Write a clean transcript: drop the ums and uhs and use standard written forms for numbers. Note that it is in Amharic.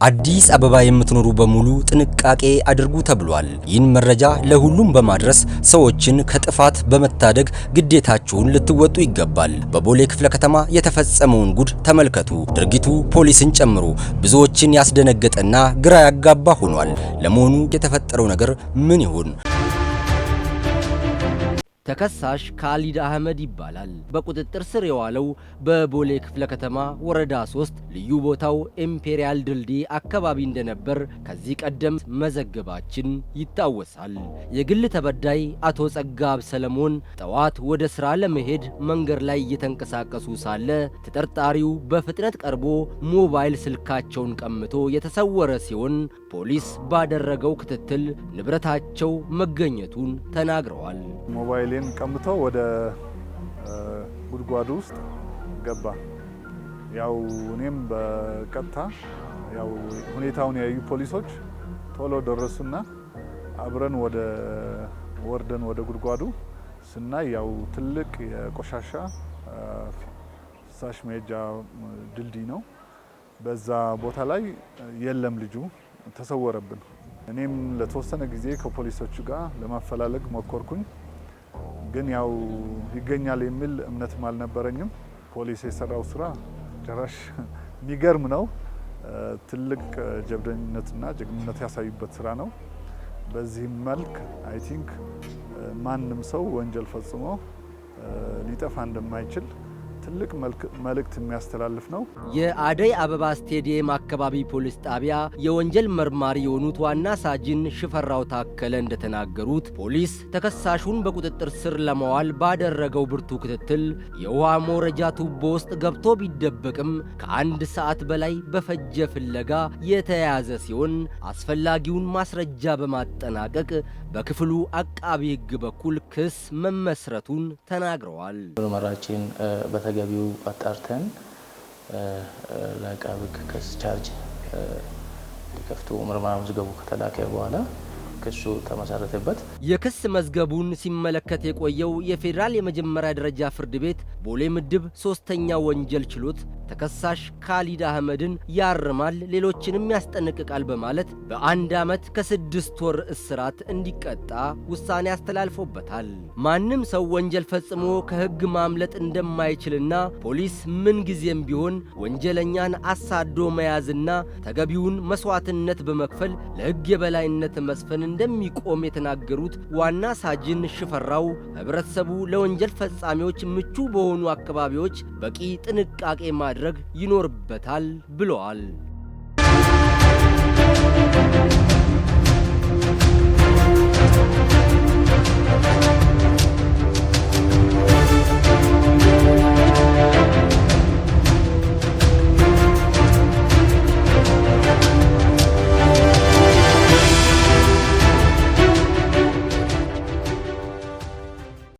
አዲስ አበባ የምትኖሩ በሙሉ ጥንቃቄ አድርጉ ተብሏል። ይህን መረጃ ለሁሉም በማድረስ ሰዎችን ከጥፋት በመታደግ ግዴታችሁን ልትወጡ ይገባል። በቦሌ ክፍለ ከተማ የተፈጸመውን ጉድ ተመልከቱ። ድርጊቱ ፖሊስን ጨምሮ ብዙዎችን ያስደነገጠና ግራ ያጋባ ሆኗል። ለመሆኑ የተፈጠረው ነገር ምን ይሆን? ተከሳሽ ካሊድ አህመድ ይባላል። በቁጥጥር ስር የዋለው በቦሌ ክፍለ ከተማ ወረዳ 3 ልዩ ቦታው ኢምፔሪያል ድልድይ አካባቢ እንደነበር ከዚህ ቀደም መዘገባችን ይታወሳል። የግል ተበዳይ አቶ ጸጋብ ሰለሞን ጠዋት ወደ ስራ ለመሄድ መንገድ ላይ እየተንቀሳቀሱ ሳለ ተጠርጣሪው በፍጥነት ቀርቦ ሞባይል ስልካቸውን ቀምቶ የተሰወረ ሲሆን ፖሊስ ባደረገው ክትትል ንብረታቸው መገኘቱን ተናግረዋል። ሞባይሌን ቀምቶ ወደ ጉድጓዱ ውስጥ ገባ። ያው እኔም በቀጥታ ያው ሁኔታውን ያዩ ፖሊሶች ቶሎ ደረሱና አብረን ወርደን ወደ ጉድጓዱ ስናይ ያው ትልቅ የቆሻሻ ፍሳሽ መሄጃ ድልድይ ነው። በዛ ቦታ ላይ የለም፣ ልጁ ተሰወረብን። እኔም ለተወሰነ ጊዜ ከፖሊሶቹ ጋር ለማፈላለግ ሞከርኩኝ፣ ግን ያው ይገኛል የሚል እምነትም አልነበረኝም። ፖሊስ የሰራው ስራ ጭራሽ የሚገርም ነው። ትልቅ ጀብደኝነትና ጀግንነት ያሳዩበት ስራ ነው። በዚህም መልክ አይ ቲንክ ማንም ሰው ወንጀል ፈጽሞ ሊጠፋ እንደማይችል ትልቅ መልእክት የሚያስተላልፍ ነው። የአደይ አበባ ስቴዲየም አካባቢ ፖሊስ ጣቢያ የወንጀል መርማሪ የሆኑት ዋና ሳጅን ሽፈራው ታከለ እንደተናገሩት ፖሊስ ተከሳሹን በቁጥጥር ስር ለማዋል ባደረገው ብርቱ ክትትል የውሃ መውረጃ ቱቦ ውስጥ ገብቶ ቢደበቅም ከአንድ ሰዓት በላይ በፈጀ ፍለጋ የተያያዘ ሲሆን አስፈላጊውን ማስረጃ በማጠናቀቅ በክፍሉ አቃቢ ሕግ በኩል ክስ መመስረቱን ተናግረዋል። ምርመራችን በተገቢው አጣርተን ለአቃቢ ሕግ ክስ ቻርጅ ሊከፍቱ ምርመራ መዝገቡ ከተላከ በኋላ ክሱ ተመሰረተበት። የክስ መዝገቡን ሲመለከት የቆየው የፌዴራል የመጀመሪያ ደረጃ ፍርድ ቤት ቦሌ ምድብ 3ኛ ወንጀል ችሎት ተከሳሽ ካሊድ አህመድን ያርማል፣ ሌሎችንም ያስጠነቅቃል በማለት በ1 ዓመት ከ6 ወር እስራት እንዲቀጣ ውሳኔ አስተላልፎበታል። ማንም ሰው ወንጀል ፈጽሞ ከሕግ ማምለጥ እንደማይችልና ፖሊስ ምን ጊዜም ቢሆን ወንጀለኛን አሳዶ መያዝና ተገቢውን መስዋዕትነት በመክፈል ለሕግ የበላይነት መስፈን እንደሚቆም የተናገሩት ዋና ሳጅን ሽፈራው ህብረተሰቡ ለወንጀል ፈጻሚዎች ምቹ በሆኑ አካባቢዎች በቂ ጥንቃቄ ማድረግ ይኖርበታል ብለዋል።